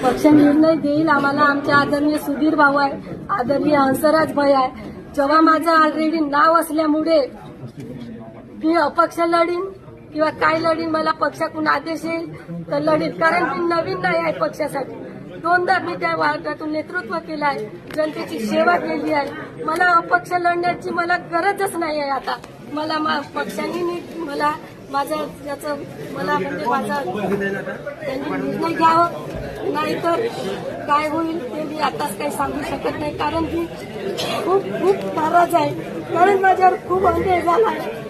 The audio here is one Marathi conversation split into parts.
पक्ष निर्णय देईल आम्हाला आमचे आदरणीय सुधीर भाऊ आहे, आदरणीय हंसराज भाई आहे. जेव्हा माझं ऑलरेडी नाव असल्यामुळे मी अपक्ष लढीन किंवा काय लढीन, मला पक्षाकडून आदेश येईल तर लढीन. कारण मी नवीन नाही आहे पक्षासाठी. 2दा मी त्या वार्डातून नेतृत्व केलं आहे, जनतेची सेवा केली आहे. मला अपक्ष लढण्याची मला गरजच नाही आहे. आता मला पक्षाने मला माझं याचं मला म्हणजे माझा त्यांनी निर्णय घ्यावं, नाहीतर काय होईल ते मी आताच काही सांगू शकत नाही. कारण की खूप नाराज आहे, कारण माझ्यावर खूप अन्याय झाला आहे.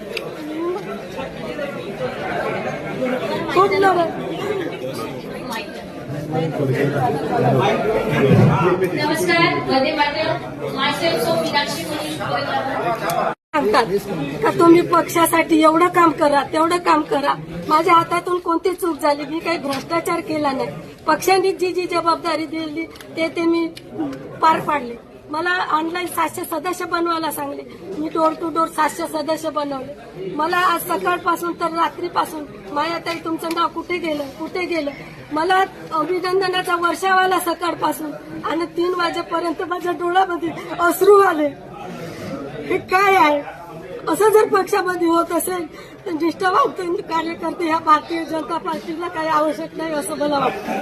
खूप नाराज. सांगतात का तुम्ही पक्षासाठी एवढं काम करा, तेवढं काम करा. माझ्या हातातून कोणती चूक झाली, मी काही भ्रष्टाचार केला नाही. पक्षाने जी जबाबदारी दिली ते मी पार पाडले. मला ऑनलाईन 700 सदस्य बनवायला सांगले, मी डोर टू डोर 700 सदस्य बनवले. मला आज सकाळपासून तर रात्रीपासून मायाताई तुमचं नाव कुठे गेलं मला अभिनंदनाचा वर्षावाला सकाळपासून आणि 3 वाजेपर्यंत माझ्या डोळ्यामध्ये अश्रू आले. हे काय आहे? असं जर पक्षामध्ये होत असेल तर निष्ठावान कार्यकर्ते ह्या भारतीय जनता पार्टीला काही आवश्यक नाही असं मला वाटतं.